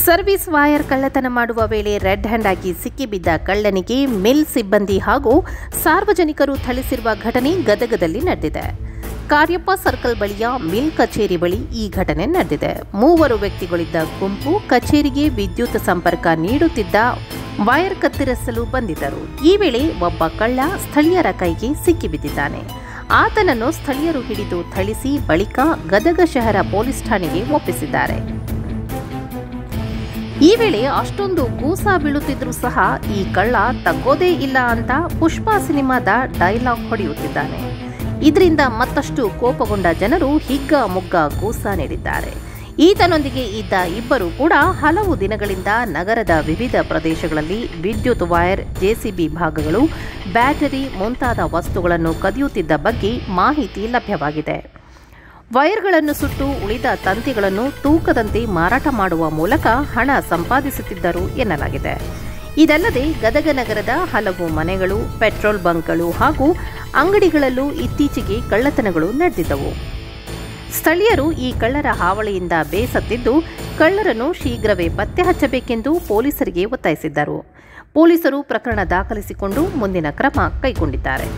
Service wire ಕಳ್ಳತನ ಮಾಡುವ ವೇಳೆ ರೆಡ್ ಹ್ಯಾಂಡ್ ಆಗಿ ಸಿಕ್ಕಿಬಿದ್ದ ಕಳ್ಳನಿಗೆ ಮಿಲ್ ಸಿಬ್ಬಂದಿ ಹಾಗೂ ಸಾರ್ವಜನಿಕರು ಥಳಿಸಿರುವ ಘಟನೆ ಗದಗದಲ್ಲಿ ನಡೆದಿದೆ. ಕಾರ್ಯಪ್ಪ ಸರ್ಕಲ್ ಬಳಿಯ ಮಿಲ್ ಕಚೇರಿ ಬಳಿ ಈ ಘಟನೆ ನಡೆದಿದೆ. 3 ವ್ಯಕ್ತಿಗಳಿದ್ದ ಗುಂಪು ಕಚೇರಿಗೆ ವಿದ್ಯುತ್ ಸಂಪರ್ಕ ನೀಡುತ್ತಿದ್ದ ವೈರ್ ಕತ್ತರಿಸಲು ಬಂದಿದ್ದರು. ಈ ವೇಳೆ ಒಬ್ಬ ಕಳ್ಳ ಸ್ಥಳೀಯರ ಕೈಗೆ ಸಿಕ್ಕಿಬಿದ್ದಿದ್ದಾನೆ. ಆತನನ್ನು ಸ್ಥಳೀಯರು ಹಿಡಿದು ಥಳಿಸಿ ಬಳಿಕ ಗದಗ ಶಹರ ಪೊಲೀಸ್ ಠಾಣೆಗೆ ಒಪ್ಪಿಸಿದ್ದಾರೆ. ಈ ವೇಳೆ ಅಷ್ಟೊಂದು ಕೂಸ ಬೀಳುತ್ತಿದ್ರೂ ಸಹ ಈ ಕಳ್ಳ ತಗ್ಗೋದೇ ಇಲ್ಲ ಅಂತ ಪುಷ್ಪ ಸಿನಿಮಾದ ಡೈಲಾಗ್ ಹೊಡೆಯುತ್ತಿದ್ದಾನೆ. ಇದರಿಂದ ಮತ್ತಷ್ಟು ಕೋಪಗೊಂಡ ಜನರು ಹಿಗ್ಗಾಮುಗ್ಗ ಕೂಸ ನೀಡಿದ್ದಾರೆ. ಈತನೊಂದಿಗೆ ಇದ್ದ ಇಬ್ಬರು ಕೂಡ ಹಲವು ದಿನಗಳಿಂದ ನಗರದ ವಿವಿಧ ಪ್ರದೇಶಗಳಲ್ಲಿ ವಿದ್ಯುತ್ ವೈರ್, ಜೆಸಿಬಿ ಭಾಗಗಳು, ಬ್ಯಾಟರಿ ಮುಂತಾದ ವಸ್ತುಗಳನ್ನು ಕದಿಯುತ್ತಿದ್ದ ಬಗ್ಗೆ ಮಾಹಿತಿ ಲಭ್ಯವಾಗಿದೆ. ವೈರ್ಗಳನ್ನು ಸುಟ್ಟು ಉಳಿದ ತಂತಿಗಳನ್ನು ತೂಕದಂತೆ ಮಾರಾಟ ಮಾಡುವ ಮೂಲಕ ಹಣ ಸಂಪಾದಿಸುತ್ತಿದ್ದರು ಎನ್ನಲಾಗಿದೆ. ಇದಲ್ಲದೆ ಗದಗ ನಗರದ ಹಲವು ಮನೆಗಳು, ಪೆಟ್ರೋಲ್ ಬಂಕ್ಗಳು ಹಾಗೂ ಅಂಗಡಿಗಳಲ್ಲೂ ಇತ್ತೀಚೆಗೆ ಕಳ್ಳತನಗಳು ನಡೆದಿದ್ದವು. ಸ್ಥಳೀಯರು ಈ ಕಳ್ಳರ ಹಾವಳಿಯಿಂದ ಬೇಸತ್ತಿದ್ದು ಕಳ್ಳರನ್ನು ಶೀಘ್ರವೇ ಪತ್ತೆ ಹಚ್ಚಬೇಕೆಂದು ಪೊಲೀಸರಿಗೆ ಒತ್ತಾಯಿಸಿದ್ದರು. ಪೊಲೀಸರು ಪ್ರಕರಣ ದಾಖಲಿಸಿಕೊಂಡು ಮುಂದಿನ ಕ್ರಮ ಕೈಗೊಂಡಿದ್ದಾರೆ.